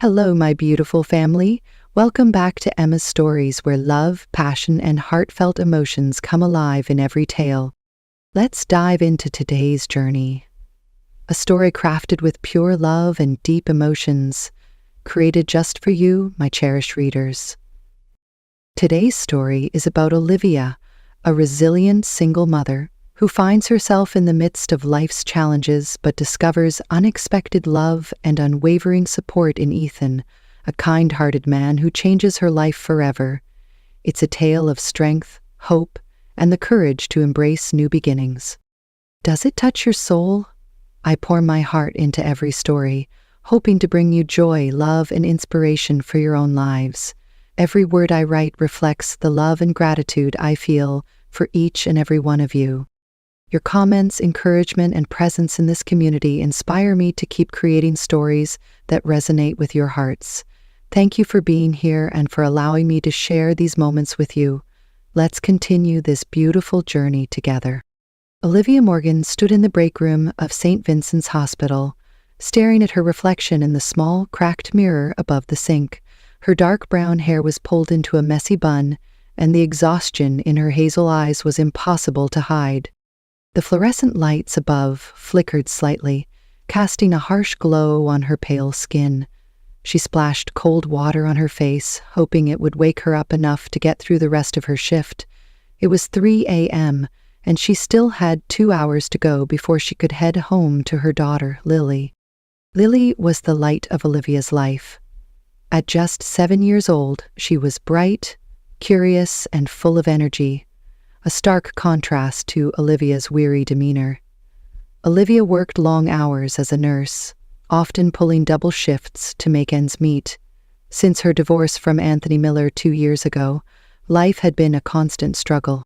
Hello, my beautiful family. Welcome back to Emma's Stories, where love, passion, and heartfelt emotions come alive in every tale. Let's dive into today's journey. A story crafted with pure love and deep emotions, created just for you, my cherished readers. Today's story is about Olivia, a resilient single mother who finds herself in the midst of life's challenges but discovers unexpected love and unwavering support in Ethan, a kind-hearted man who changes her life forever. It's a tale of strength, hope, and the courage to embrace new beginnings. Does it touch your soul? I pour my heart into every story, hoping to bring you joy, love, and inspiration for your own lives. Every word I write reflects the love and gratitude I feel for each and every one of you. Your comments, encouragement, and presence in this community inspire me to keep creating stories that resonate with your hearts. Thank you for being here and for allowing me to share these moments with you. Let's continue this beautiful journey together. Olivia Morgan stood in the break room of St. Vincent's Hospital, staring at her reflection in the small, cracked mirror above the sink. Her dark brown hair was pulled into a messy bun, and the exhaustion in her hazel eyes was impossible to hide. The fluorescent lights above flickered slightly, casting a harsh glow on her pale skin. She splashed cold water on her face, hoping it would wake her up enough to get through the rest of her shift. It was 3 a.m., and she still had 2 hours to go before she could head home to her daughter, Lily. Lily was the light of Olivia's life. At just 7 years old, she was bright, curious, and full of energy, a stark contrast to Olivia's weary demeanor. Olivia worked long hours as a nurse, often pulling double shifts to make ends meet. Since her divorce from Anthony Miller 2 years ago, life had been a constant struggle.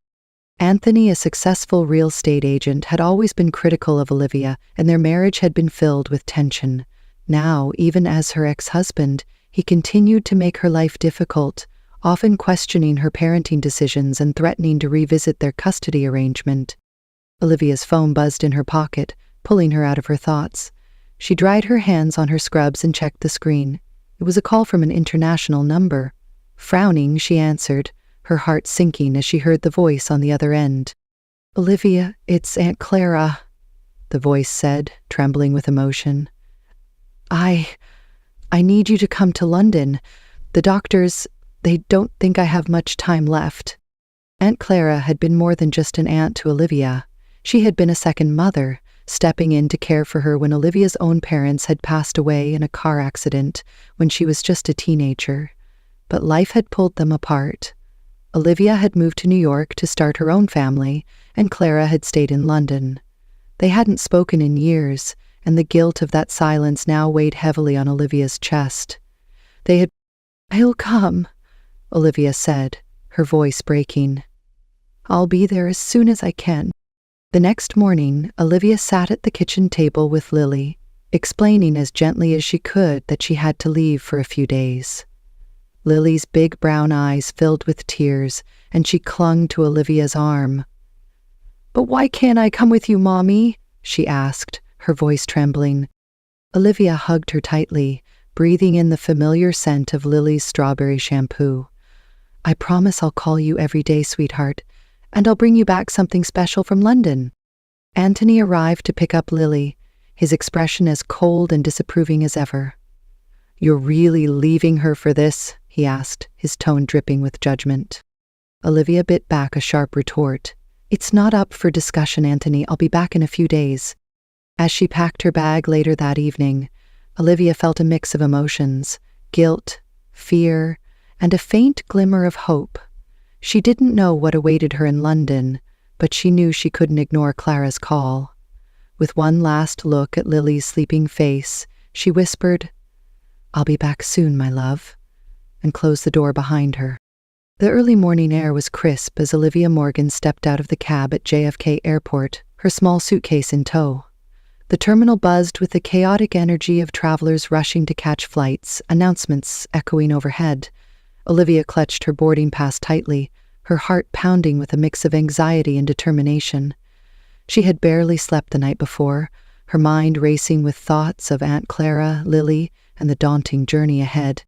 Anthony, a successful real estate agent, had always been critical of Olivia, and their marriage had been filled with tension. Now, even as her ex-husband, he continued to make her life difficult, often questioning her parenting decisions and threatening to revisit their custody arrangement. Olivia's phone buzzed in her pocket, pulling her out of her thoughts. She dried her hands on her scrubs and checked the screen. It was a call from an international number. Frowning, she answered, her heart sinking as she heard the voice on the other end. "Olivia, it's Aunt Clara," the voice said, trembling with emotion. I need you to come to London. The doctors, they don't think I have much time left." Aunt Clara had been more than just an aunt to Olivia. She had been a second mother, stepping in to care for her when Olivia's own parents had passed away in a car accident when she was just a teenager. But life had pulled them apart. Olivia had moved to New York to start her own family, and Clara had stayed in London. They hadn't spoken in years, and the guilt of that silence now weighed heavily on Olivia's chest. "I'll come," Olivia said, her voice breaking. "I'll be there as soon as I can." The next morning, Olivia sat at the kitchen table with Lily, explaining as gently as she could that she had to leave for a few days. Lily's big brown eyes filled with tears, and she clung to Olivia's arm. "But why can't I come with you, Mommy?" she asked, her voice trembling. Olivia hugged her tightly, breathing in the familiar scent of Lily's strawberry shampoo. "I promise I'll call you every day, sweetheart, and I'll bring you back something special from London." Anthony arrived to pick up Lily, his expression as cold and disapproving as ever. "You're really leaving her for this?" he asked, his tone dripping with judgment. Olivia bit back a sharp retort. "It's not up for discussion, Anthony. I'll be back in a few days." As she packed her bag later that evening, Olivia felt a mix of emotions: guilt, fear, and a faint glimmer of hope. She didn't know what awaited her in London, but she knew she couldn't ignore Clara's call. With one last look at Lily's sleeping face, she whispered, "I'll be back soon, my love," and closed the door behind her. The early morning air was crisp as Olivia Morgan stepped out of the cab at JFK Airport, her small suitcase in tow. The terminal buzzed with the chaotic energy of travelers rushing to catch flights, announcements echoing overhead. Olivia clutched her boarding pass tightly, her heart pounding with a mix of anxiety and determination. She had barely slept the night before, her mind racing with thoughts of Aunt Clara, Lily, and the daunting journey ahead.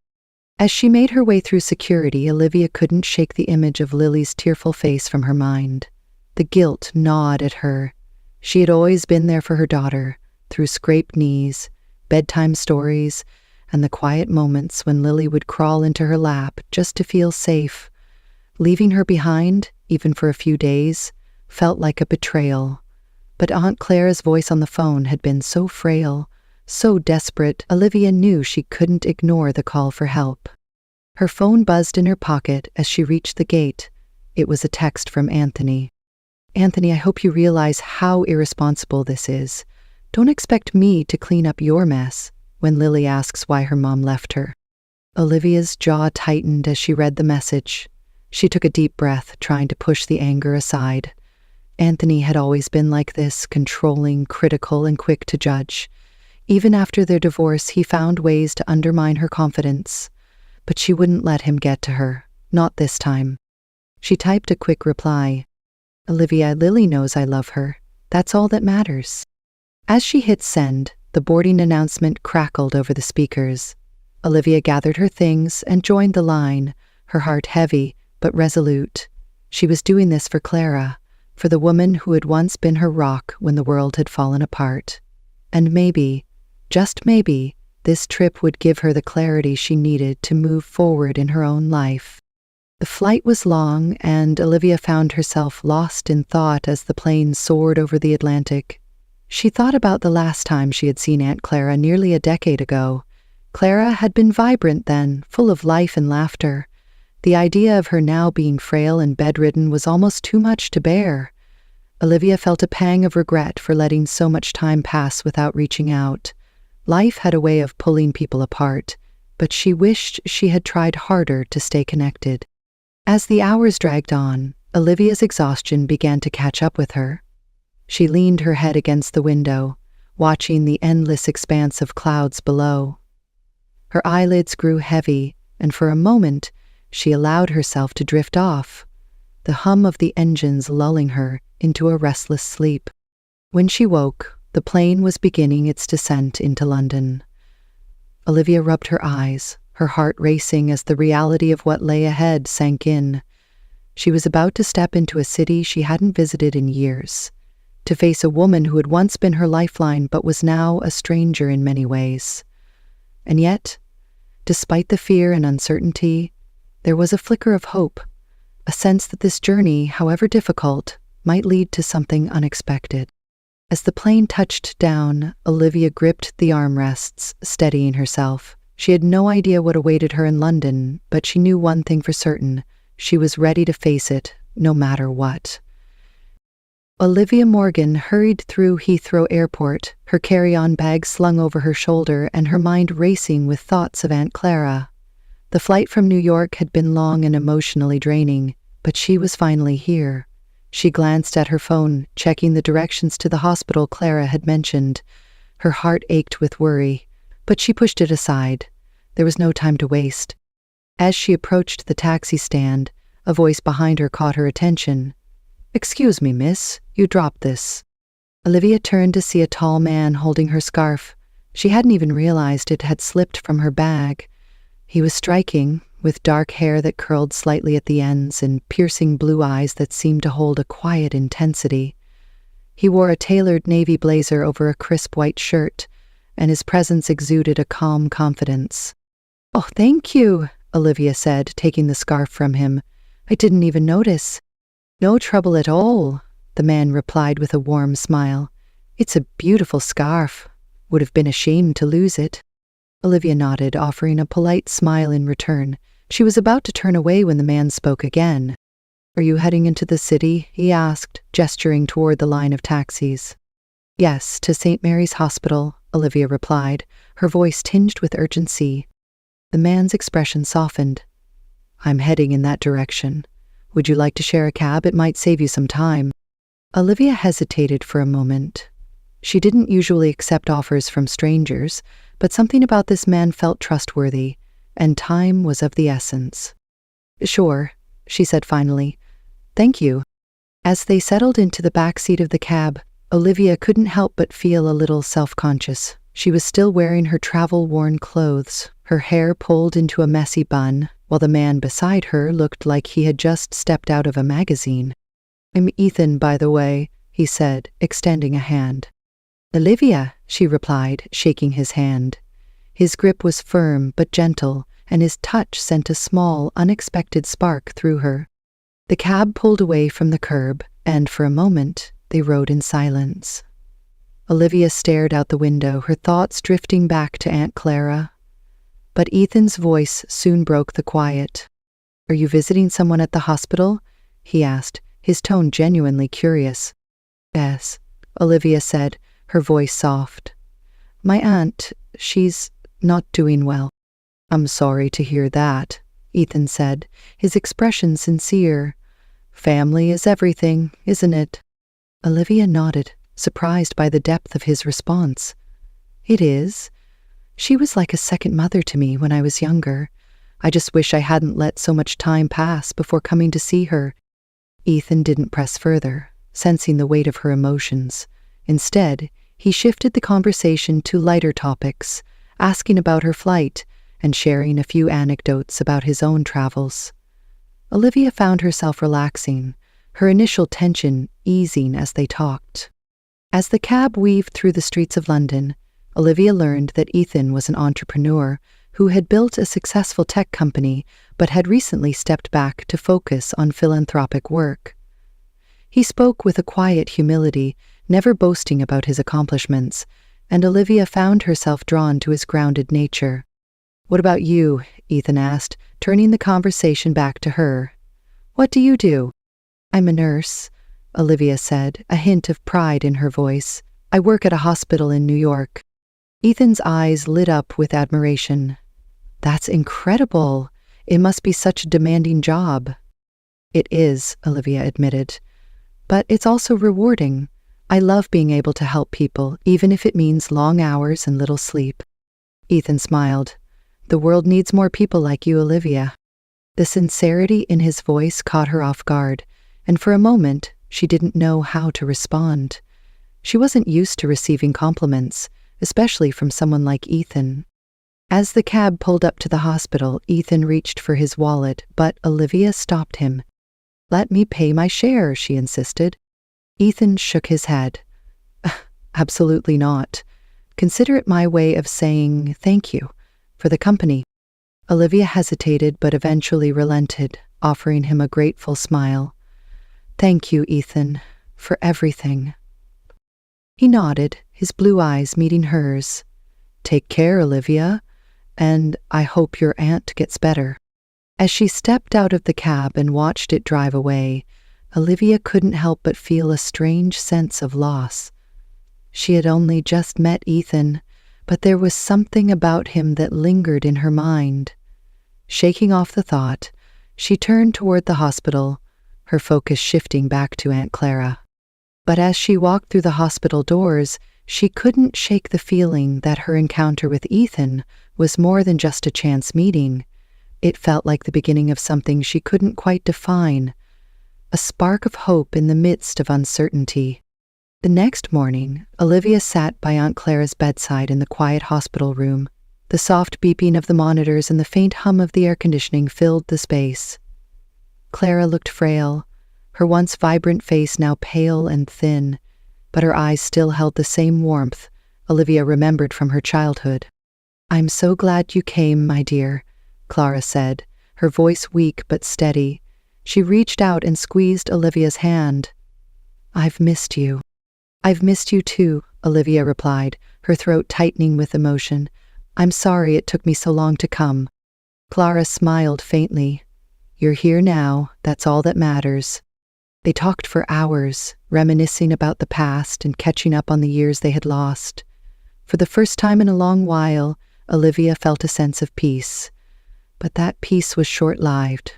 As she made her way through security, Olivia couldn't shake the image of Lily's tearful face from her mind. The guilt gnawed at her. She had always been there for her daughter, through scraped knees, bedtime stories, and the quiet moments when Lily would crawl into her lap just to feel safe. Leaving her behind, even for a few days, felt like a betrayal. But Aunt Clara's voice on the phone had been so frail, so desperate, Olivia knew she couldn't ignore the call for help. Her phone buzzed in her pocket as she reached the gate. It was a text from Anthony. "Anthony, I hope you realize how irresponsible this is. Don't expect me to clean up your mess," when Lily asks why her mom left her. Olivia's jaw tightened as she read the message. She took a deep breath, trying to push the anger aside. Anthony had always been like this, controlling, critical, and quick to judge. Even after their divorce, he found ways to undermine her confidence. But she wouldn't let him get to her, not this time. She typed a quick reply. "Olivia, Lily knows I love her. That's all that matters." As she hit send, the boarding announcement crackled over the speakers. Olivia gathered her things and joined the line, her heart heavy but resolute. She was doing this for Clara, for the woman who had once been her rock when the world had fallen apart. And maybe, just maybe, this trip would give her the clarity she needed to move forward in her own life. The flight was long, and Olivia found herself lost in thought as the plane soared over the Atlantic. She thought about the last time she had seen Aunt Clara nearly a decade ago. Clara had been vibrant then, full of life and laughter. The idea of her now being frail and bedridden was almost too much to bear. Olivia felt a pang of regret for letting so much time pass without reaching out. Life had a way of pulling people apart, but she wished she had tried harder to stay connected. As the hours dragged on, Olivia's exhaustion began to catch up with her. She leaned her head against the window, watching the endless expanse of clouds below. Her eyelids grew heavy, and for a moment, she allowed herself to drift off, the hum of the engines lulling her into a restless sleep. When she woke, the plane was beginning its descent into London. Olivia rubbed her eyes, her heart racing as the reality of what lay ahead sank in. She was about to step into a city she hadn't visited in years, to face a woman who had once been her lifeline but was now a stranger in many ways. And yet, despite the fear and uncertainty, there was a flicker of hope, a sense that this journey, however difficult, might lead to something unexpected. As the plane touched down, Olivia gripped the armrests, steadying herself. She had no idea what awaited her in London, but she knew one thing for certain: she was ready to face it, no matter what. Olivia Morgan hurried through Heathrow Airport, her carry-on bag slung over her shoulder and her mind racing with thoughts of Aunt Clara. The flight from New York had been long and emotionally draining, but she was finally here. She glanced at her phone, checking the directions to the hospital Clara had mentioned. Her heart ached with worry, but she pushed it aside. There was no time to waste. As she approached the taxi stand, a voice behind her caught her attention. "Excuse me, miss, you dropped this." Olivia turned to see a tall man holding her scarf. She hadn't even realized it had slipped from her bag. He was striking, with dark hair that curled slightly at the ends and piercing blue eyes that seemed to hold a quiet intensity. He wore a tailored navy blazer over a crisp white shirt, and his presence exuded a calm confidence. "Oh, thank you," Olivia said, taking the scarf from him. "I didn't even notice." "No trouble at all," the man replied with a warm smile. "It's a beautiful scarf. Would have been ashamed to lose it." Olivia nodded, offering a polite smile in return. She was about to turn away when the man spoke again. "Are you heading into the city?" he asked, gesturing toward the line of taxis. "Yes, to St. Mary's Hospital," Olivia replied, her voice tinged with urgency. The man's expression softened. "I'm heading in that direction. Would you like to share a cab? It might save you some time." Olivia hesitated for a moment. She didn't usually accept offers from strangers, but something about this man felt trustworthy, and time was of the essence. "Sure," she said finally. "Thank you." As they settled into the back seat of the cab, Olivia couldn't help but feel a little self-conscious. She was still wearing her travel-worn clothes, her hair pulled into a messy bun, while the man beside her looked like he had just stepped out of a magazine. "I'm Ethan, by the way," he said, extending a hand. "Olivia," she replied, shaking his hand. His grip was firm but gentle, and his touch sent a small, unexpected spark through her. The cab pulled away from the curb, and for a moment, they rode in silence. Olivia stared out the window, her thoughts drifting back to Aunt Clara. But Ethan's voice soon broke the quiet. "Are you visiting someone at the hospital?" he asked, his tone genuinely curious. "Yes," Olivia said, her voice soft. "My aunt, she's not doing well." "I'm sorry to hear that," Ethan said, his expression sincere. "Family is everything, isn't it?" Olivia nodded, surprised by the depth of his response. "It is. She was like a second mother to me when I was younger. I just wish I hadn't let so much time pass before coming to see her." Ethan didn't press further, sensing the weight of her emotions. Instead, he shifted the conversation to lighter topics, asking about her flight and sharing a few anecdotes about his own travels. Olivia found herself relaxing, her initial tension easing as they talked. As the cab weaved through the streets of London, Olivia learned that Ethan was an entrepreneur who had built a successful tech company but had recently stepped back to focus on philanthropic work. He spoke with a quiet humility, never boasting about his accomplishments, and Olivia found herself drawn to his grounded nature. "What about you?" Ethan asked, turning the conversation back to her. "What do you do?" "I'm a nurse," Olivia said, a hint of pride in her voice. "I work at a hospital in New York." Ethan's eyes lit up with admiration. "That's incredible. It must be such a demanding job." "It is," Olivia admitted. "But it's also rewarding. I love being able to help people, even if it means long hours and little sleep." Ethan smiled. "The world needs more people like you, Olivia." The sincerity in his voice caught her off guard, and for a moment, she didn't know how to respond. She wasn't used to receiving compliments, especially from someone like Ethan. As the cab pulled up to the hospital, Ethan reached for his wallet, but Olivia stopped him. "Let me pay my share," she insisted. Ethan shook his head. "Absolutely not. Consider it my way of saying thank you for the company." Olivia hesitated but eventually relented, offering him a grateful smile. "Thank you, Ethan, for everything." He nodded, his blue eyes meeting hers. "Take care, Olivia, and I hope your aunt gets better." As she stepped out of the cab and watched it drive away, Olivia couldn't help but feel a strange sense of loss. She had only just met Ethan, but there was something about him that lingered in her mind. Shaking off the thought, she turned toward the hospital, her focus shifting back to Aunt Clara. But as she walked through the hospital doors, she couldn't shake the feeling that her encounter with Ethan was more than just a chance meeting. It felt like the beginning of something she couldn't quite define, a spark of hope in the midst of uncertainty. The next morning, Olivia sat by Aunt Clara's bedside in the quiet hospital room. The soft beeping of the monitors and the faint hum of the air conditioning filled the space. Clara looked frail, her once vibrant face now pale and thin, but her eyes still held the same warmth Olivia remembered from her childhood. "I'm so glad you came, my dear," Clara said, her voice weak but steady. She reached out and squeezed Olivia's hand. "I've missed you." "I've missed you too," Olivia replied, her throat tightening with emotion. "I'm sorry it took me so long to come." Clara smiled faintly. "You're here now, that's all that matters." They talked for hours, reminiscing about the past and catching up on the years they had lost. For the first time in a long while, Olivia felt a sense of peace. But that peace was short-lived.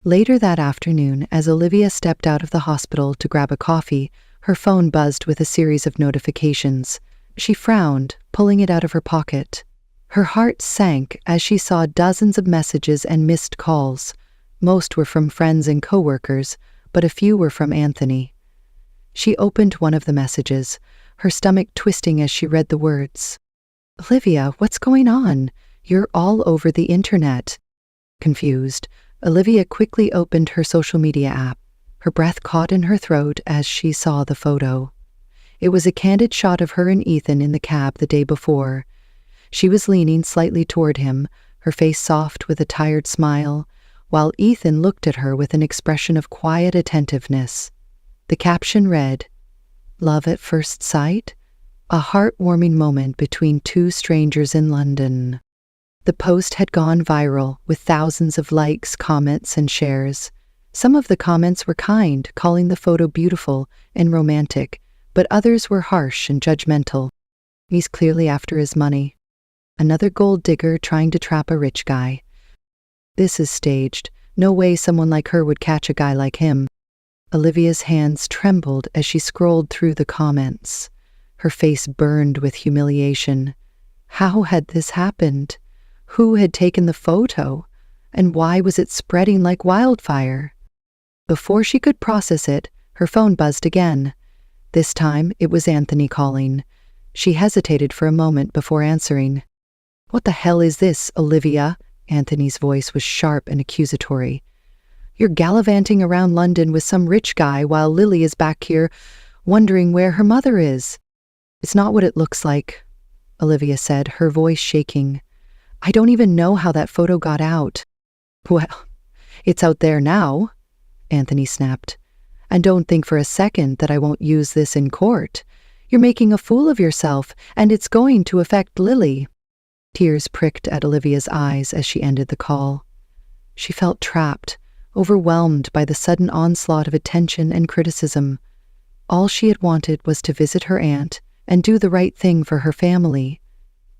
Later that afternoon, as Olivia stepped out of the hospital to grab a coffee, her phone buzzed with a series of notifications. She frowned, pulling it out of her pocket. Her heart sank as she saw dozens of messages and missed calls. Most were from friends and coworkers, but a few were from Anthony. She opened one of the messages, her stomach twisting as she read the words. Olivia, what's going on? You're all over the internet. Confused, Olivia quickly opened her social media app. Her breath caught in her throat as she saw the photo. It was a candid shot of her and Ethan in the cab the day before. She was leaning slightly toward him, her face soft with a tired smile, while Ethan looked at her with an expression of quiet attentiveness. The caption read, "Love at first sight? A heartwarming moment between two strangers in London." The post had gone viral, with thousands of likes, comments, and shares. Some of the comments were kind, calling the photo beautiful and romantic, but others were harsh and judgmental. He's clearly after his money. Another gold digger trying to trap a rich guy. This is staged. No way someone like her would catch a guy like him. Olivia's hands trembled as she scrolled through the comments. Her face burned with humiliation. How had this happened? Who had taken the photo? And why was it spreading like wildfire? Before she could process it, her phone buzzed again. This time, it was Anthony calling. She hesitated for a moment before answering. "What the hell is this, Olivia?" Anthony's voice was sharp and accusatory. "You're gallivanting around London with some rich guy while Lily is back here wondering where her mother is." "It's not what it looks like," Olivia said, her voice shaking. "I don't even know how that photo got out." "Well, it's out there now," Anthony snapped. "And don't think for a second that I won't use this in court. You're making a fool of yourself, and it's going to affect Lily." Tears pricked at Olivia's eyes as she ended the call. She felt trapped, overwhelmed by the sudden onslaught of attention and criticism. All she had wanted was to visit her aunt and do the right thing for her family.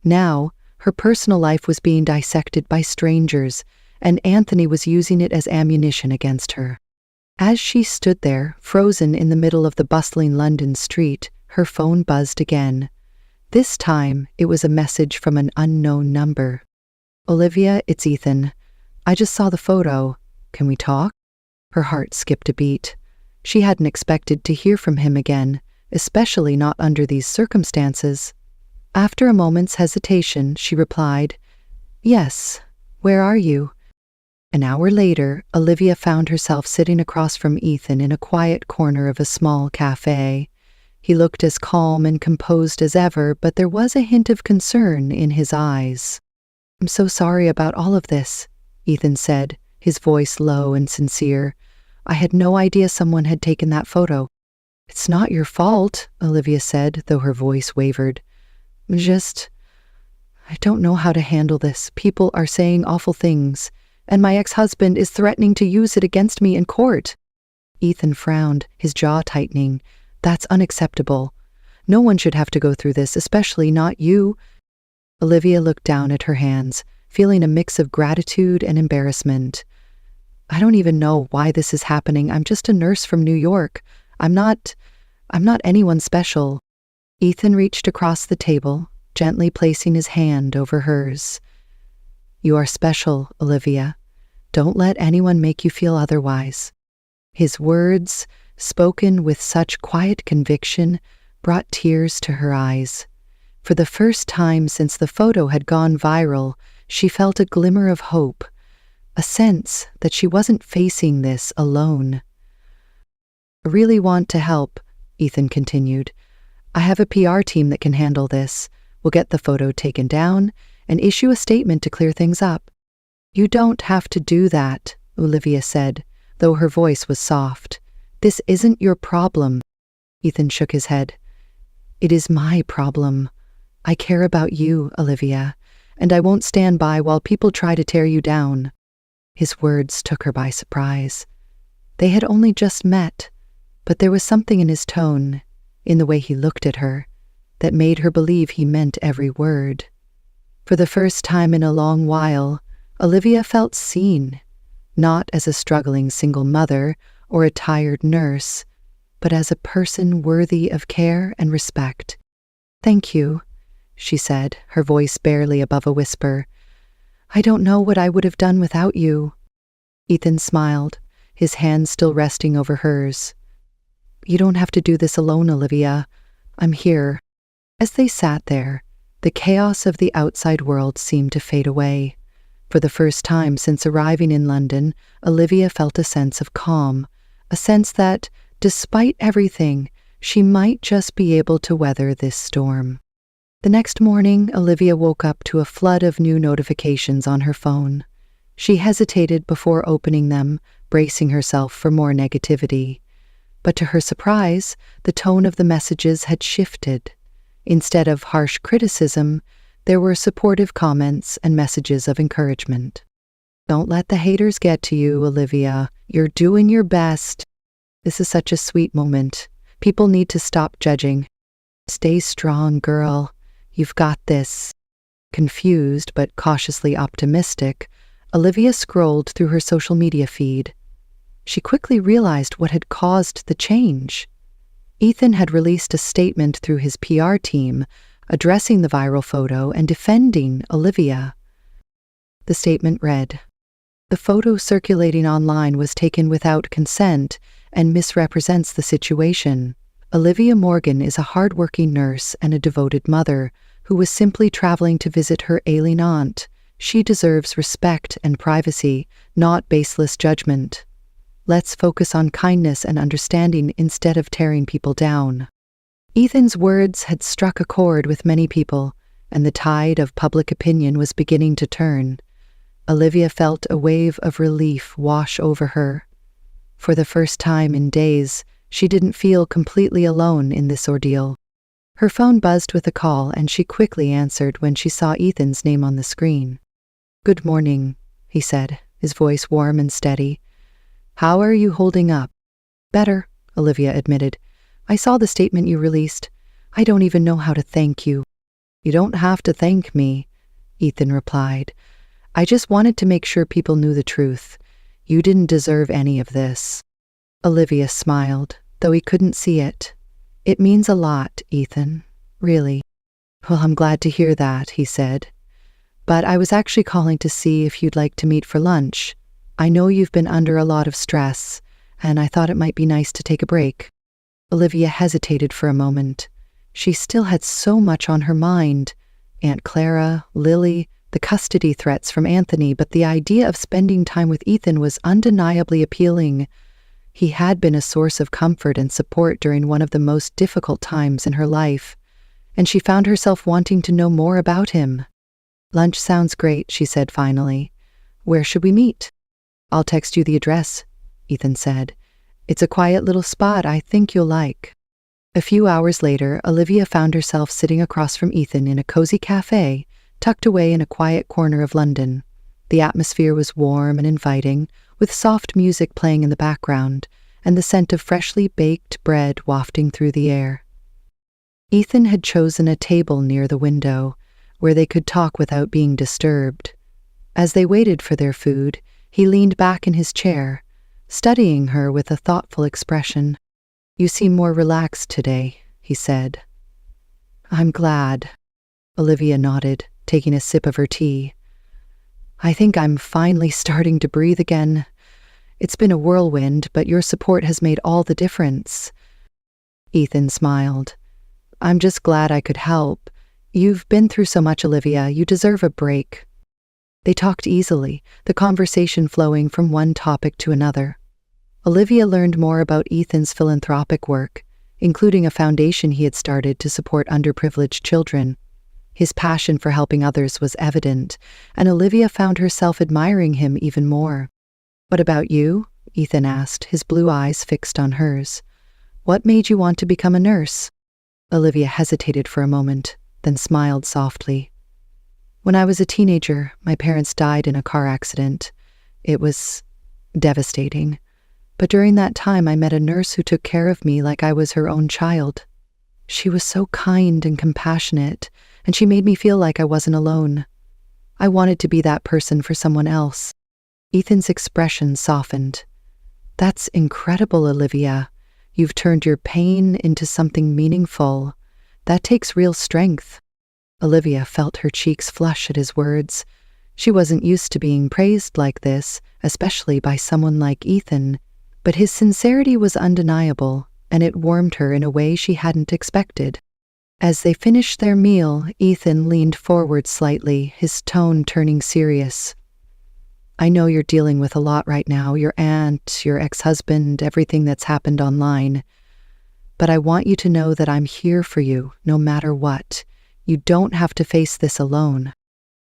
Now, her personal life was being dissected by strangers, and Anthony was using it as ammunition against her. As she stood there, frozen in the middle of the bustling London street, her phone buzzed again. This time, it was a message from an unknown number. "Olivia, it's Ethan. I just saw the photo. Can we talk?" Her heart skipped a beat. She hadn't expected to hear from him again, especially not under these circumstances. After a moment's hesitation, she replied, "Yes. Where are you?" An hour later, Olivia found herself sitting across from Ethan in a quiet corner of a small cafe. He looked as calm and composed as ever, but there was a hint of concern in his eyes. "I'm so sorry about all of this," Ethan said, his voice low and sincere. "I had no idea someone had taken that photo." "It's not your fault," Olivia said, though her voice wavered. I don't know how to handle this. People are saying awful things, and my ex-husband is threatening to use it against me in court." Ethan frowned, his jaw tightening. "That's unacceptable. No one should have to go through this, especially not you." Olivia looked down at her hands, feeling a mix of gratitude and embarrassment. "I don't even know why this is happening. I'm just a nurse from New York. I'm not anyone special." Ethan reached across the table, gently placing his hand over hers. "You are special, Olivia. Don't let anyone make you feel otherwise." His words, spoken with such quiet conviction, brought tears to her eyes. For the first time since the photo had gone viral, she felt a glimmer of hope, a sense that she wasn't facing this alone. "I really want to help," Ethan continued. "I have a PR team that can handle this. We'll get the photo taken down and issue a statement to clear things up." "You don't have to do that," Olivia said, though her voice was soft. "This isn't your problem." Ethan shook his head. "It is my problem. I care about you, Olivia, and I won't stand by while people try to tear you down." His words took her by surprise. They had only just met, but there was something in his tone, in the way he looked at her, that made her believe he meant every word. For the first time in a long while, Olivia felt seen, not as a struggling single mother or a tired nurse, but as a person worthy of care and respect. "Thank you," she said, her voice barely above a whisper. "I don't know what I would have done without you." Ethan smiled, his hand still resting over hers. "You don't have to do this alone, Olivia. I'm here." As they sat there, The chaos of the outside world seemed to fade away. For the first time since arriving in London, Olivia felt a sense of calm, a sense that, despite everything, she might just be able to weather this storm. The next morning, Olivia woke up to a flood of new notifications on her phone. She hesitated before opening them, bracing herself for more negativity. But to her surprise, the tone of the messages had shifted. Instead of harsh criticism, there were supportive comments and messages of encouragement. "Don't let the haters get to you, Olivia. You're doing your best. This is such a sweet moment. People need to stop judging. Stay strong, girl. You've got this." Confused but cautiously optimistic, Olivia scrolled through her social media feed. She quickly realized what had caused the change. Ethan had released a statement through his PR team, addressing the viral photo and defending Olivia. The statement read, "The photo circulating online was taken without consent and misrepresents the situation. Olivia Morgan is a hard-working nurse and a devoted mother who was simply traveling to visit her ailing aunt. She deserves respect and privacy, not baseless judgment. Let's focus on kindness and understanding instead of tearing people down." Ethan's words had struck a chord with many people, and the tide of public opinion was beginning to turn. Olivia felt a wave of relief wash over her. For the first time in days, she didn't feel completely alone in this ordeal. Her phone buzzed with a call, and she quickly answered when she saw Ethan's name on the screen. "Good morning," he said, his voice warm and steady. "How are you holding up?" "Better," Olivia admitted. "I saw the statement you released. I don't even know how to thank you." "You don't have to thank me," Ethan replied. "I just wanted to make sure people knew the truth. You didn't deserve any of this." Olivia smiled, though he couldn't see it. "It means a lot, Ethan. Really." "Well, I'm glad to hear that," he said. "But I was actually calling to see if you'd like to meet for lunch. I know you've been under a lot of stress, and I thought it might be nice to take a break." Olivia hesitated for a moment. She still had so much on her mind. Aunt Clara, Lily, the custody threats from Anthony, but the idea of spending time with Ethan was undeniably appealing. He had been a source of comfort and support during one of the most difficult times in her life, and she found herself wanting to know more about him. "Lunch sounds great," she said finally. "Where should we meet?" "I'll text you the address," Ethan said. "It's a quiet little spot I think you'll like." A few hours later, Olivia found herself sitting across from Ethan in a cozy cafe, tucked away in a quiet corner of London. The atmosphere was warm and inviting, with soft music playing in the background, and the scent of freshly baked bread wafting through the air. Ethan had chosen a table near the window, where they could talk without being disturbed. As they waited for their food, he leaned back in his chair, studying her with a thoughtful expression. "You seem more relaxed today," he said. "I'm glad." Olivia nodded, taking a sip of her tea. "I think I'm finally starting to breathe again. It's been a whirlwind, but your support has made all the difference." Ethan smiled. "I'm just glad I could help. You've been through so much, Olivia. You deserve a break." They talked easily, the conversation flowing from one topic to another. Olivia learned more about Ethan's philanthropic work, including a foundation he had started to support underprivileged children. His passion for helping others was evident, and Olivia found herself admiring him even more. "What about you?" Ethan asked, his blue eyes fixed on hers. "What made you want to become a nurse?" Olivia hesitated for a moment, then smiled softly. "When I was a teenager, my parents died in a car accident. It was devastating. But during that time, I met a nurse who took care of me like I was her own child. She was so kind and compassionate, and she made me feel like I wasn't alone. I wanted to be that person for someone else." Ethan's expression softened. "That's incredible, Olivia. You've turned your pain into something meaningful. That takes real strength." Olivia felt her cheeks flush at his words. She wasn't used to being praised like this, especially by someone like Ethan, but his sincerity was undeniable, and it warmed her in a way she hadn't expected. As they finished their meal, Ethan leaned forward slightly, his tone turning serious. I know you're dealing with a lot right now, your aunt, your ex-husband, everything that's happened online. But I want you to know that I'm here for you, no matter what. You don't have to face this alone.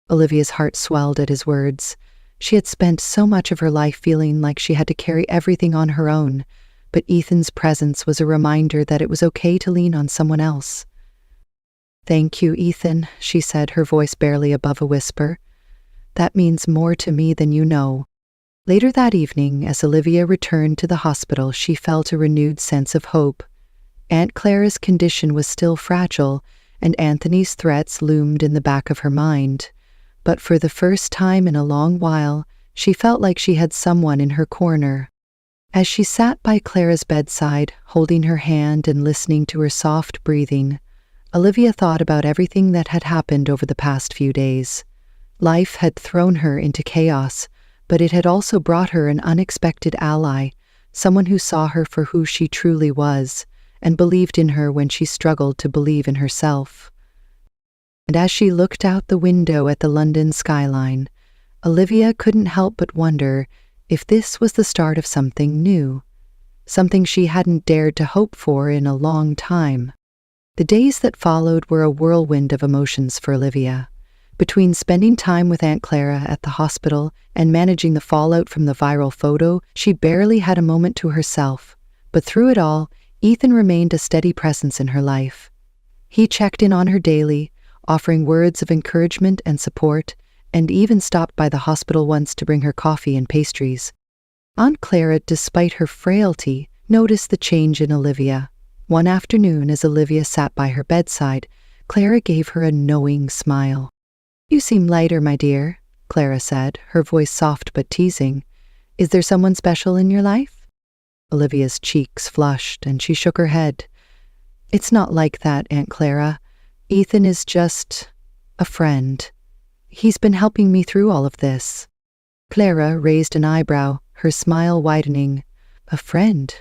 Olivia's heart swelled at his words. She had spent so much of her life feeling like she had to carry everything on her own, but Ethan's presence was a reminder that it was okay to lean on someone else. Thank you, Ethan, she said, her voice barely above a whisper. That means more to me than you know. Later that evening, as Olivia returned to the hospital, she felt a renewed sense of hope. Aunt Clara's condition was still fragile, and Anthony's threats loomed in the back of her mind. But for the first time in a long while, she felt like she had someone in her corner. As she sat by Clara's bedside, holding her hand and listening to her soft breathing, Olivia thought about everything that had happened over the past few days. Life had thrown her into chaos, but it had also brought her an unexpected ally, someone who saw her for who she truly was, and believed in her when she struggled to believe in herself. And as she looked out the window at the London skyline, Olivia couldn't help but wonder if this was the start of something new, something she hadn't dared to hope for in a long time. The days that followed were a whirlwind of emotions for Olivia. Between spending time with Aunt Clara at the hospital and managing the fallout from the viral photo, she barely had a moment to herself. But through it all, Ethan remained a steady presence in her life. He checked in on her daily, offering words of encouragement and support, and even stopped by the hospital once to bring her coffee and pastries. Aunt Clara, despite her frailty, noticed the change in Olivia. One afternoon, as Olivia sat by her bedside, Clara gave her a knowing smile. You seem lighter, my dear, Clara said, her voice soft but teasing. Is there someone special in your life? Olivia's cheeks flushed, and she shook her head. It's not like that, Aunt Clara. Ethan is just a friend. He's been helping me through all of this. Clara raised an eyebrow, her smile widening. A friend?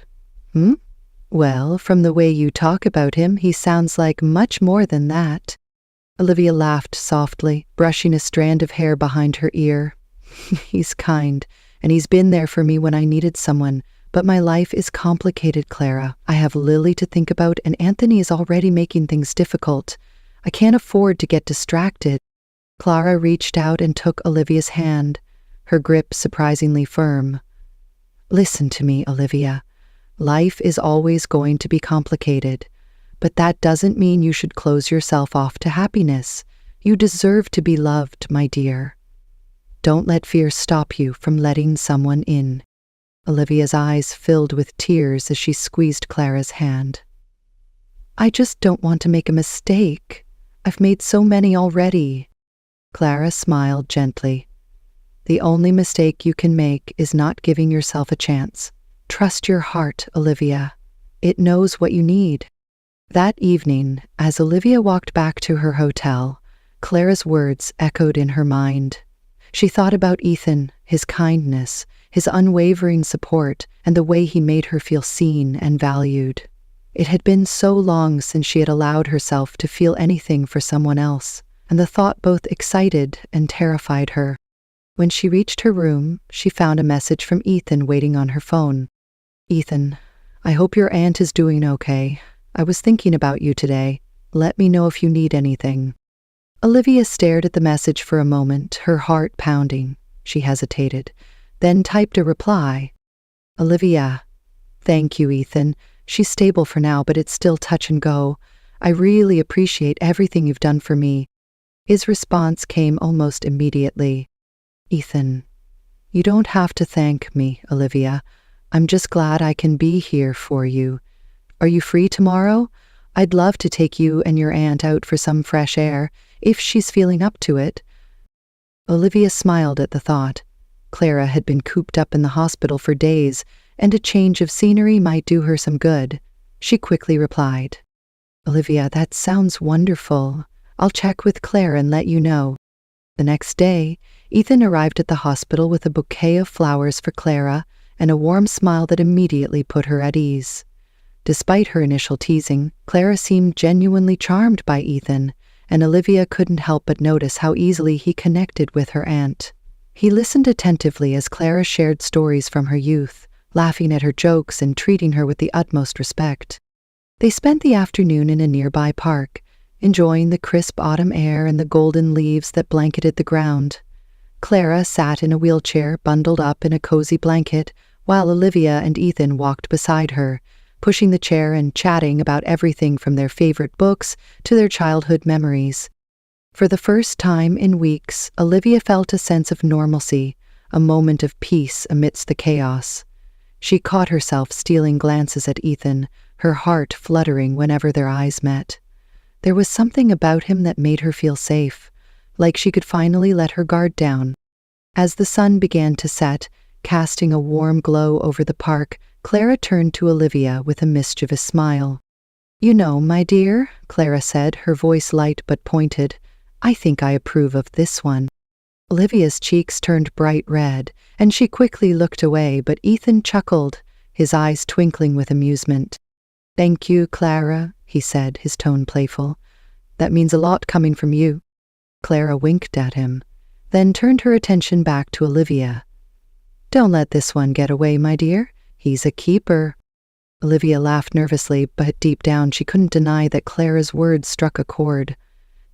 Well, from the way you talk about him, he sounds like much more than that. Olivia laughed softly, brushing a strand of hair behind her ear. He's kind, and he's been there for me when I needed someone. But my life is complicated, Clara. I have Lily to think about, and Anthony is already making things difficult. I can't afford to get distracted. Clara reached out and took Olivia's hand, her grip surprisingly firm. Listen to me, Olivia. Life is always going to be complicated, but that doesn't mean you should close yourself off to happiness. You deserve to be loved, my dear. Don't let fear stop you from letting someone in. Olivia's eyes filled with tears as she squeezed Clara's hand. I just don't want to make a mistake. I've made so many already. Clara smiled gently. The only mistake you can make is not giving yourself a chance. Trust your heart, Olivia. It knows what you need. That evening, as Olivia walked back to her hotel, Clara's words echoed in her mind. She thought about Ethan, his kindness, his unwavering support, and the way he made her feel seen and valued. It had been so long since she had allowed herself to feel anything for someone else, and the thought both excited and terrified her. When she reached her room, she found a message from Ethan waiting on her phone. Ethan, I hope your aunt is doing okay. I was thinking about you today. Let me know if you need anything. Olivia stared at the message for a moment, her heart pounding. She hesitated, then typed a reply. Olivia, thank you, Ethan. She's stable for now, but it's still touch and go. I really appreciate everything you've done for me. His response came almost immediately. Ethan, you don't have to thank me, Olivia. I'm just glad I can be here for you. Are you free tomorrow? I'd love to take you and your aunt out for some fresh air, if she's feeling up to it. Olivia smiled at the thought. Clara had been cooped up in the hospital for days, and a change of scenery might do her some good. She quickly replied, Olivia, that sounds wonderful. I'll check with Claire and let you know. The next day, Ethan arrived at the hospital with a bouquet of flowers for Clara and a warm smile that immediately put her at ease. Despite her initial teasing, Clara seemed genuinely charmed by Ethan, and Olivia couldn't help but notice how easily he connected with her aunt. He listened attentively as Clara shared stories from her youth, laughing at her jokes and treating her with the utmost respect. They spent the afternoon in a nearby park, enjoying the crisp autumn air and the golden leaves that blanketed the ground. Clara sat in a wheelchair, bundled up in a cozy blanket, while Olivia and Ethan walked beside her, pushing the chair and chatting about everything from their favorite books to their childhood memories. For the first time in weeks, Olivia felt a sense of normalcy, a moment of peace amidst the chaos. She caught herself stealing glances at Ethan, her heart fluttering whenever their eyes met. There was something about him that made her feel safe, like she could finally let her guard down. As the sun began to set, casting a warm glow over the park, Clara turned to Olivia with a mischievous smile. "You know, my dear," Clara said, her voice light but pointed, "I think I approve of this one." Olivia's cheeks turned bright red, and she quickly looked away, but Ethan chuckled, his eyes twinkling with amusement. "Thank you, Clara," he said, his tone playful. "That means a lot coming from you." Clara winked at him, then turned her attention back to Olivia. "Don't let this one get away, my dear. He's a keeper." Olivia laughed nervously, but deep down she couldn't deny that Clara's words struck a chord.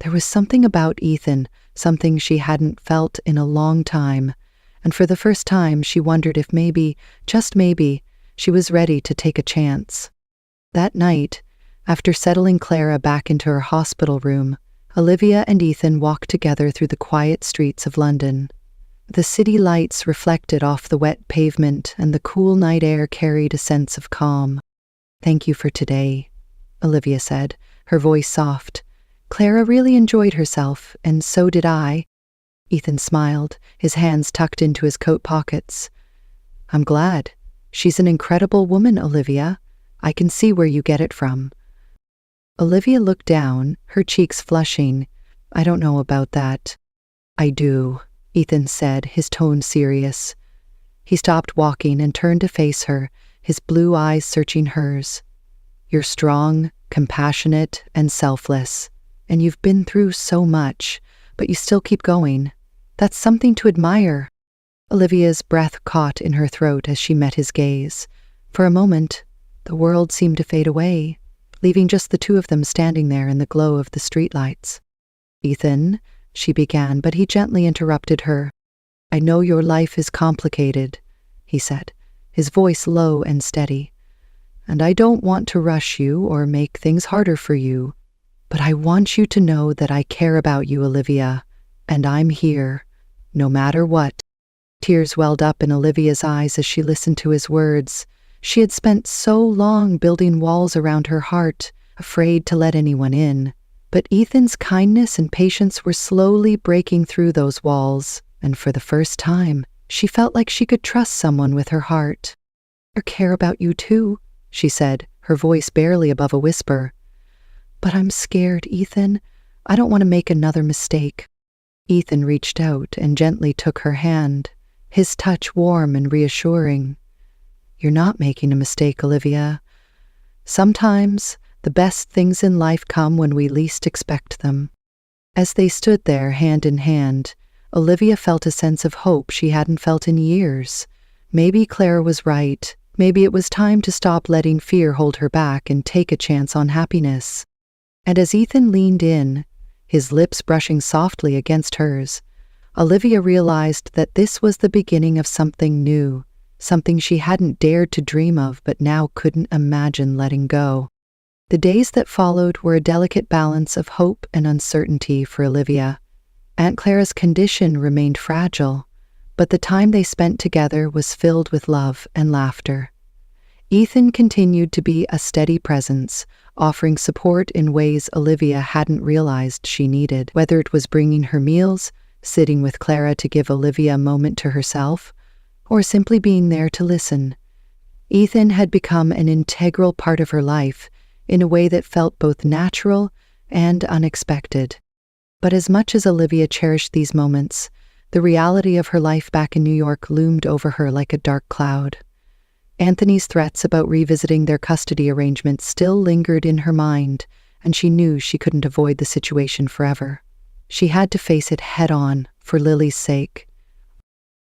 There was something about Ethan, something she hadn't felt in a long time, and for the first time she wondered if maybe, just maybe, she was ready to take a chance. That night, after settling Clara back into her hospital room, Olivia and Ethan walked together through the quiet streets of London. The city lights reflected off the wet pavement, and the cool night air carried a sense of calm. "Thank you for today," Olivia said, her voice soft. "Clara really enjoyed herself, and so did I." Ethan smiled, his hands tucked into his coat pockets. "I'm glad. She's an incredible woman, Olivia. I can see where you get it from." Olivia looked down, her cheeks flushing. "I don't know about that." "I do," Ethan said, his tone serious. He stopped walking and turned to face her, his blue eyes searching hers. "You're strong, compassionate, and selfless, and you've been through so much, but you still keep going. That's something to admire." Olivia's breath caught in her throat as she met his gaze. For a moment, the world seemed to fade away, leaving just the two of them standing there in the glow of the streetlights. "Ethan," she began, but he gently interrupted her. "I know your life is complicated," he said, his voice low and steady. "And I don't want to rush you or make things harder for you, but I want you to know that I care about you, Olivia, and I'm here, no matter what." Tears welled up in Olivia's eyes as she listened to his words. She had spent so long building walls around her heart, afraid to let anyone in. But Ethan's kindness and patience were slowly breaking through those walls, and for the first time, she felt like she could trust someone with her heart. "I care about you too," she said, her voice barely above a whisper. "But I'm scared, Ethan. I don't want to make another mistake." Ethan reached out and gently took her hand, his touch warm and reassuring. "You're not making a mistake, Olivia. Sometimes the best things in life come when we least expect them." As they stood there hand in hand, Olivia felt a sense of hope she hadn't felt in years. Maybe Clara was right. Maybe it was time to stop letting fear hold her back and take a chance on happiness. And as Ethan leaned in, his lips brushing softly against hers, Olivia realized that this was the beginning of something new, something she hadn't dared to dream of but now couldn't imagine letting go. The days that followed were a delicate balance of hope and uncertainty for Olivia. Aunt Clara's condition remained fragile, but the time they spent together was filled with love and laughter. Ethan continued to be a steady presence, offering support in ways Olivia hadn't realized she needed, whether it was bringing her meals, sitting with Clara to give Olivia a moment to herself, or simply being there to listen. Ethan had become an integral part of her life in a way that felt both natural and unexpected. But as much as Olivia cherished these moments, the reality of her life back in New York loomed over her like a dark cloud. Anthony's threats about revisiting their custody arrangements still lingered in her mind, and she knew she couldn't avoid the situation forever. She had to face it head-on for Lily's sake.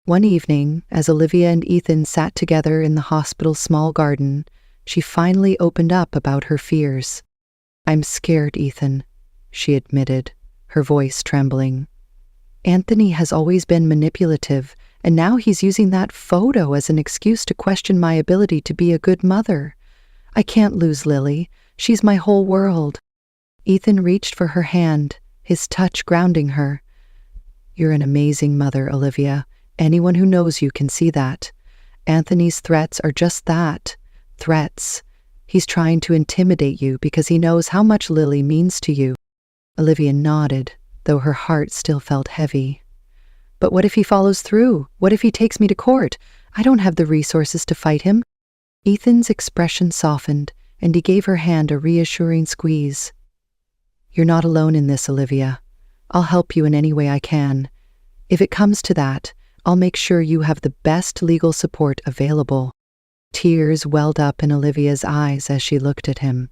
One evening, as Olivia and Ethan sat together in the hospital's small garden, she finally opened up about her fears. "I'm scared, Ethan," she admitted, her voice trembling. "Anthony has always been manipulative, and now he's using that photo as an excuse to question my ability to be a good mother. I can't lose Lily. She's my whole world." Ethan reached for her hand, his touch grounding her. "You're an amazing mother, Olivia. Anyone who knows you can see that. Anthony's threats are just that, threats. He's trying to intimidate you because he knows how much Lily means to you." Olivia nodded, though her heart still felt heavy. "But what if he follows through? What if he takes me to court? I don't have the resources to fight him." Ethan's expression softened, and he gave her hand a reassuring squeeze. "You're not alone in this, Olivia. I'll help you in any way I can. If it comes to that, I'll make sure you have the best legal support available." Tears welled up in Olivia's eyes as she looked at him.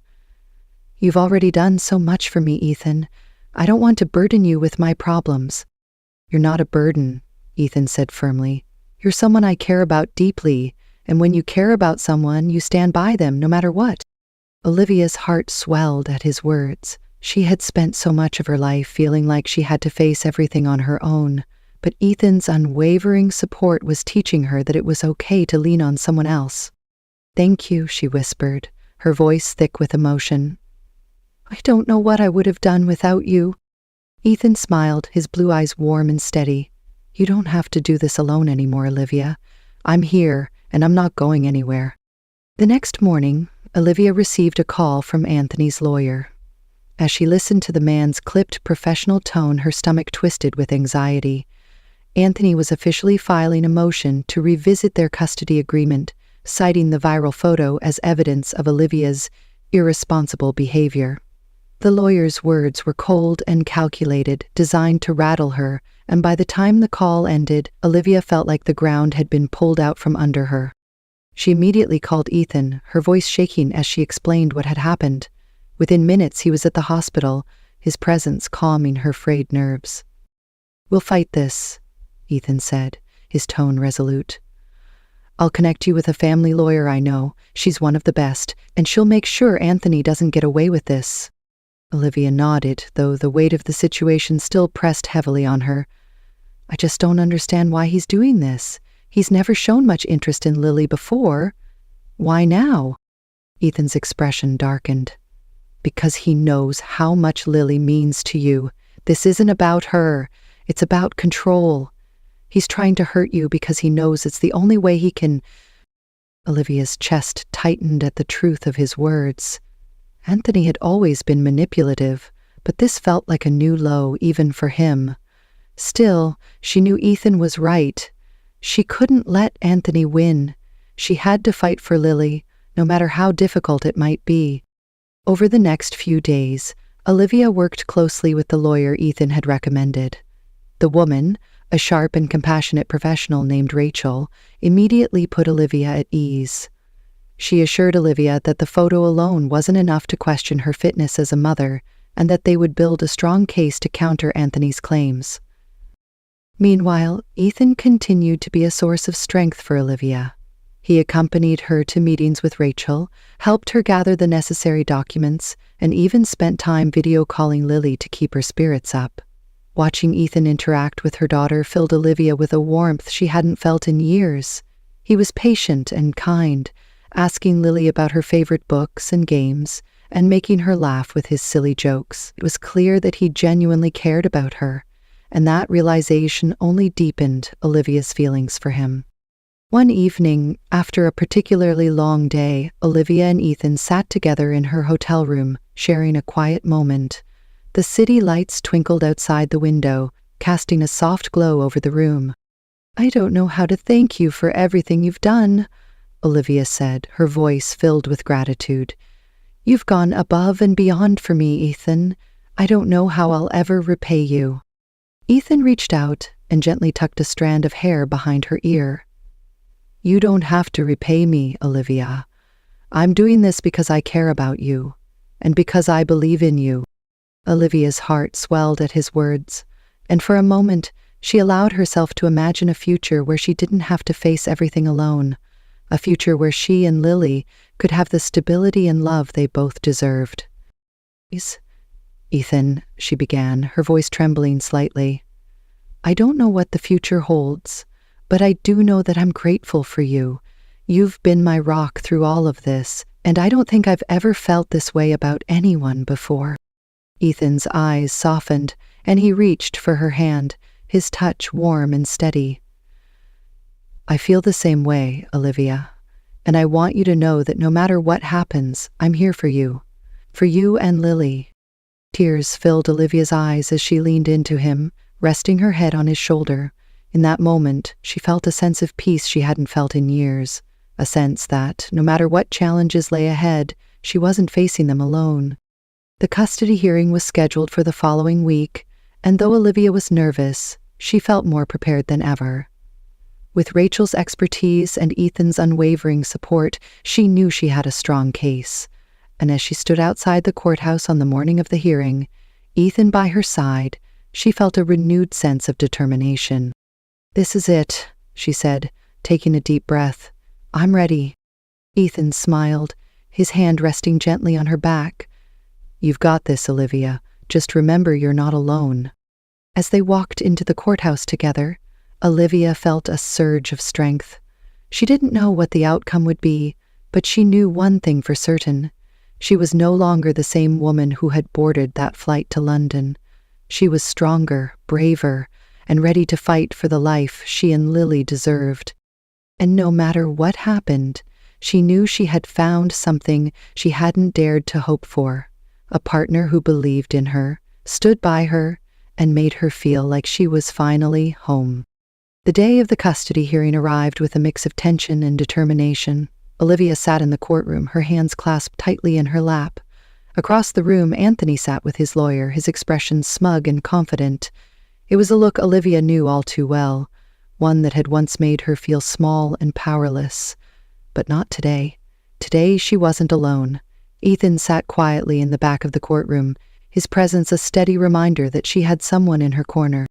"You've already done so much for me, Ethan. I don't want to burden you with my problems." "You're not a burden," Ethan said firmly. "You're someone I care about deeply, and when you care about someone, you stand by them no matter what." Olivia's heart swelled at his words. She had spent so much of her life feeling like she had to face everything on her own, but Ethan's unwavering support was teaching her that it was okay to lean on someone else. "Thank you," she whispered, her voice thick with emotion. "I don't know what I would have done without you." Ethan smiled, his blue eyes warm and steady. "You don't have to do this alone anymore, Olivia. I'm here, and I'm not going anywhere." The next morning, Olivia received a call from Anthony's lawyer. As she listened to the man's clipped professional tone, her stomach twisted with anxiety. Anthony was officially filing a motion to revisit their custody agreement, citing the viral photo as evidence of Olivia's irresponsible behavior. The lawyer's words were cold and calculated, designed to rattle her, and by the time the call ended, Olivia felt like the ground had been pulled out from under her. She immediately called Ethan, her voice shaking as she explained what had happened. Within minutes, he was at the hospital, his presence calming her frayed nerves. "We'll fight this," Ethan said, his tone resolute. "I'll connect you with a family lawyer I know. She's one of the best, and she'll make sure Anthony doesn't get away with this." Olivia nodded, though the weight of the situation still pressed heavily on her. "I just don't understand why he's doing this. He's never shown much interest in Lily before. Why now?" Ethan's expression darkened. "Because he knows how much Lily means to you. This isn't about her. It's about control. He's trying to hurt you because he knows it's the only way he can—" Olivia's chest tightened at the truth of his words. Anthony had always been manipulative, but this felt like a new low even for him. Still, she knew Ethan was right. She couldn't let Anthony win. She had to fight for Lily, no matter how difficult it might be. Over the next few days, Olivia worked closely with the lawyer Ethan had recommended. The woman, a sharp and compassionate professional named Rachel, immediately put Olivia at ease. She assured Olivia that the photo alone wasn't enough to question her fitness as a mother, and that they would build a strong case to counter Anthony's claims. Meanwhile, Ethan continued to be a source of strength for Olivia. He accompanied her to meetings with Rachel, helped her gather the necessary documents, and even spent time video calling Lily to keep her spirits up. Watching Ethan interact with her daughter filled Olivia with a warmth she hadn't felt in years. He was patient and kind, asking Lily about her favorite books and games, and making her laugh with his silly jokes. It was clear that he genuinely cared about her, and that realization only deepened Olivia's feelings for him. One evening, after a particularly long day, Olivia and Ethan sat together in her hotel room, sharing a quiet moment. The city lights twinkled outside the window, casting a soft glow over the room. "I don't know how to thank you for everything you've done," Olivia said, her voice filled with gratitude. "You've gone above and beyond for me, Ethan. I don't know how I'll ever repay you." Ethan reached out and gently tucked a strand of hair behind her ear. You don't have to repay me, Olivia. I'm doing this because I care about you, and because I believe in you." Olivia's heart swelled at his words, and for a moment she allowed herself to imagine a future where she didn't have to face everything alone, a future where she and Lily could have the stability and love they both deserved. "Ethan," she began, her voice trembling slightly, "I don't know what the future holds, but I do know that I'm grateful for you. You've been my rock through all of this, and I don't think I've ever felt this way about anyone before." Ethan's eyes softened, and he reached for her hand, his touch warm and steady. "I feel the same way, Olivia, and I want you to know that no matter what happens, I'm here for you and Lily." Tears filled Olivia's eyes as she leaned into him, resting her head on his shoulder. In that moment, she felt a sense of peace she hadn't felt in years, a sense that, no matter what challenges lay ahead, she wasn't facing them alone. The custody hearing was scheduled for the following week, and though Olivia was nervous, she felt more prepared than ever. With Rachel's expertise and Ethan's unwavering support, she knew she had a strong case. And as she stood outside the courthouse on the morning of the hearing, Ethan by her side, she felt a renewed sense of determination. "This is it," she said, taking a deep breath. "I'm ready." Ethan smiled, his hand resting gently on her back. "You've got this, Olivia. Just remember you're not alone." As they walked into the courthouse together, Olivia felt a surge of strength. She didn't know what the outcome would be, but she knew one thing for certain. She was no longer the same woman who had boarded that flight to London. She was stronger, braver, and ready to fight for the life she and Lily deserved. And no matter what happened, she knew she had found something she hadn't dared to hope for, a partner who believed in her, stood by her, and made her feel like she was finally home. The day of the custody hearing arrived with a mix of tension and determination. Olivia sat in the courtroom, her hands clasped tightly in her lap. Across the room, Anthony sat with his lawyer, his expression smug and confident. It was a look Olivia knew all too well, one that had once made her feel small and powerless. But not today. Today she wasn't alone. Ethan sat quietly in the back of the courtroom, his presence a steady reminder that she had someone in her corner.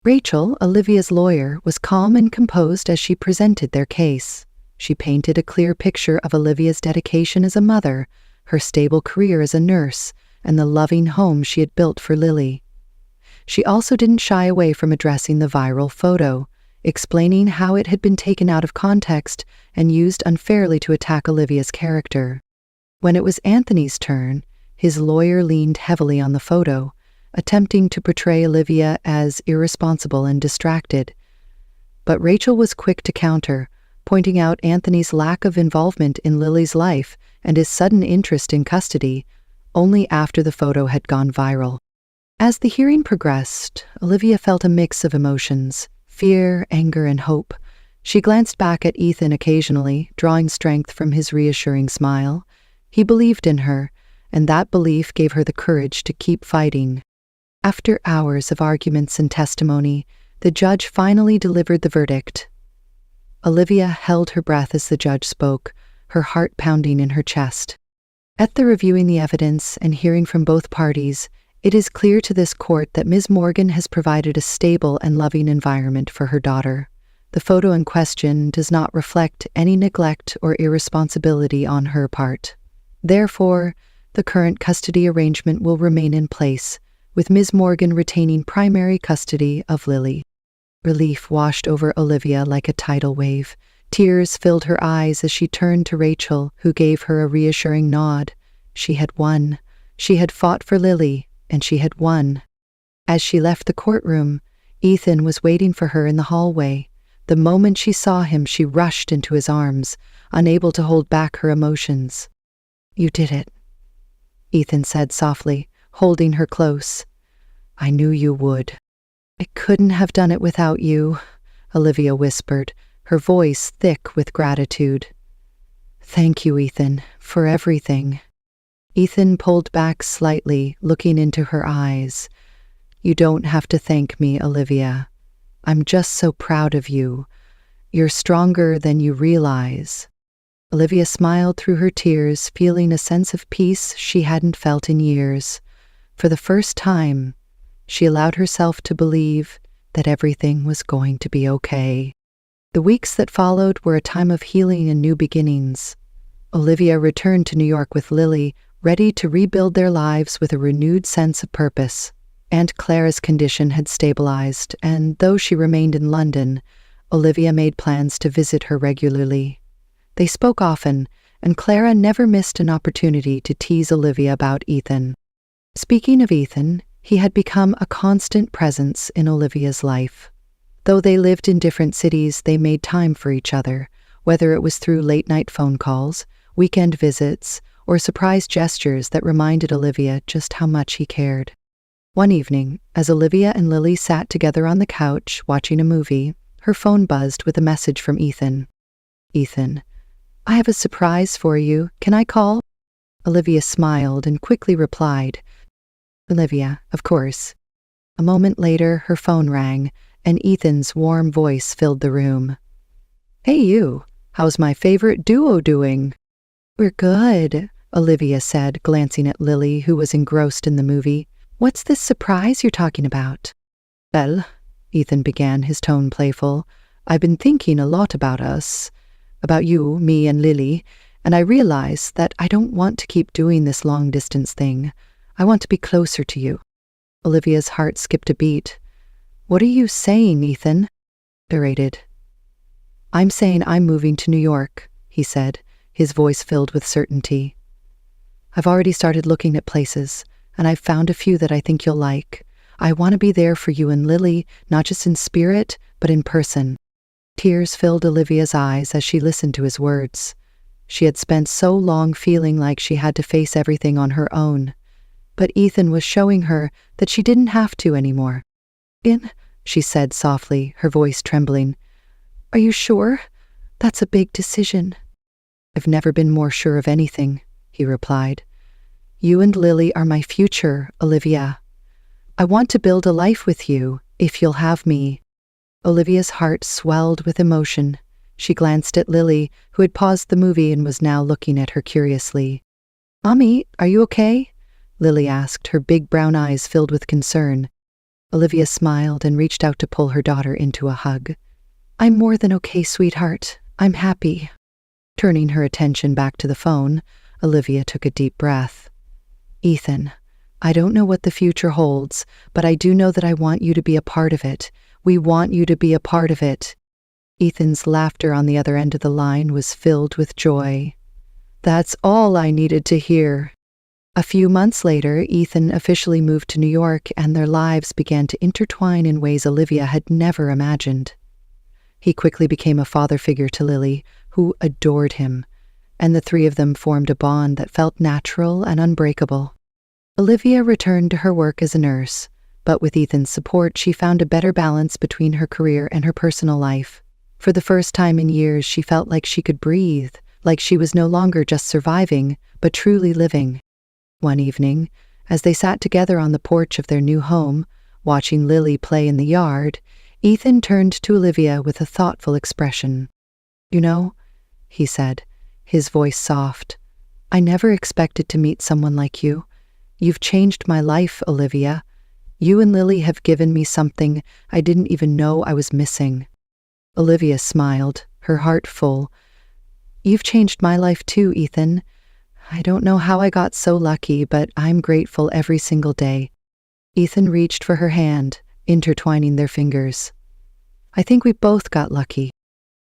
Rachel, Olivia's lawyer, was calm and composed as she presented their case. She painted a clear picture of Olivia's dedication as a mother, her stable career as a nurse, and the loving home she had built for Lily. She also didn't shy away from addressing the viral photo, explaining how it had been taken out of context and used unfairly to attack Olivia's character. When it was Anthony's turn, his lawyer leaned heavily on the photo, attempting to portray Olivia as irresponsible and distracted. But Rachel was quick to counter, pointing out Anthony's lack of involvement in Lily's life and his sudden interest in custody, only after the photo had gone viral. As the hearing progressed, Olivia felt a mix of emotions, fear, anger, and hope. She glanced back at Ethan occasionally, drawing strength from his reassuring smile. He believed in her, and that belief gave her the courage to keep fighting. After hours of arguments and testimony, the judge finally delivered the verdict. Olivia held her breath as the judge spoke, her heart pounding in her chest. After reviewing the evidence and hearing from both parties, it is clear to this court that Ms. Morgan has provided a stable and loving environment for her daughter. The photo in question does not reflect any neglect or irresponsibility on her part. Therefore, the current custody arrangement will remain in place, with Ms. Morgan retaining primary custody of Lily. Relief washed over Olivia like a tidal wave. Tears filled her eyes as she turned to Rachel, who gave her a reassuring nod. She had won. She had fought for Lily, and she had won. As she left the courtroom, Ethan was waiting for her in the hallway. The moment she saw him, she rushed into his arms, unable to hold back her emotions. "You did it," Ethan said softly, holding her close. "I knew you would." "I couldn't have done it without you," Olivia whispered, her voice thick with gratitude. "Thank you, Ethan, for everything." Ethan pulled back slightly, looking into her eyes. "You don't have to thank me, Olivia. I'm just so proud of you. You're stronger than you realize." Olivia smiled through her tears, feeling a sense of peace she hadn't felt in years. For the first time, she allowed herself to believe that everything was going to be okay. The weeks that followed were a time of healing and new beginnings. Olivia returned to New York with Lily, ready to rebuild their lives with a renewed sense of purpose. Aunt Clara's condition had stabilized, and though she remained in London, Olivia made plans to visit her regularly. They spoke often, and Clara never missed an opportunity to tease Olivia about Ethan. Speaking of Ethan, he had become a constant presence in Olivia's life. Though they lived in different cities, they made time for each other, whether it was through late-night phone calls, weekend visits, or surprise gestures that reminded Olivia just how much he cared. One evening, as Olivia and Lily sat together on the couch watching a movie, her phone buzzed with a message from Ethan. "Ethan, I have a surprise for you. Can I call?" Olivia smiled and quickly replied, "Olivia, of course." A moment later, her phone rang, and Ethan's warm voice filled the room. "Hey you, how's my favorite duo doing?" "We're good," Olivia said, glancing at Lily, who was engrossed in the movie. "What's this surprise you're talking about?" "Well," Ethan began, his tone playful, "I've been thinking a lot about us, about you, me, and Lily, and I realize that I don't want to keep doing this long-distance thing. I want to be closer to you." Olivia's heart skipped a beat. "What are you saying, Ethan?" Berated. "I'm saying I'm moving to New York," he said, his voice filled with certainty. "I've already started looking at places, and I've found a few that I think you'll like. I want to be there for you and Lily, not just in spirit, but in person." Tears filled Olivia's eyes as she listened to his words. She had spent so long feeling like she had to face everything on her own. But Ethan was showing her that she didn't have to anymore. She said softly, her voice trembling. "Are you sure? That's a big decision." "I've never been more sure of anything," he replied. "You and Lily are my future, Olivia. I want to build a life with you, if you'll have me." Olivia's heart swelled with emotion. She glanced at Lily, who had paused the movie and was now looking at her curiously. "Mommy, are you okay?" Lily asked, her big brown eyes filled with concern. Olivia smiled and reached out to pull her daughter into a hug. "I'm more than okay, sweetheart. I'm happy." Turning her attention back to the phone, Olivia took a deep breath. "Ethan, I don't know what the future holds, but I do know that I want you to be a part of it. We want you to be a part of it." Ethan's laughter on the other end of the line was filled with joy. "That's all I needed to hear." A few months later, Ethan officially moved to New York, and their lives began to intertwine in ways Olivia had never imagined. He quickly became a father figure to Lily, who adored him, and the three of them formed a bond that felt natural and unbreakable. Olivia returned to her work as a nurse, but with Ethan's support, she found a better balance between her career and her personal life. For the first time in years, she felt like she could breathe, like she was no longer just surviving, but truly living. One evening, as they sat together on the porch of their new home, watching Lily play in the yard, Ethan turned to Olivia with a thoughtful expression. "You know," he said, his voice soft, "I never expected to meet someone like you. You've changed my life, Olivia. You and Lily have given me something I didn't even know I was missing." Olivia smiled, her heart full. "You've changed my life too, Ethan. I don't know how I got so lucky, but I'm grateful every single day." Ethan reached for her hand, intertwining their fingers. "I think we both got lucky."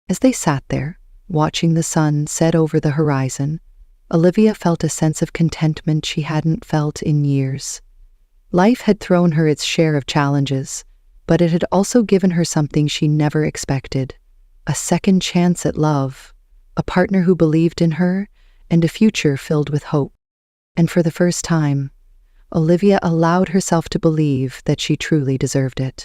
As they sat there, watching the sun set over the horizon, Olivia felt a sense of contentment she hadn't felt in years. Life had thrown her its share of challenges, but it had also given her something she never expected: a second chance at love, a partner who believed in her, and a future filled with hope. And for the first time, Olivia allowed herself to believe that she truly deserved it.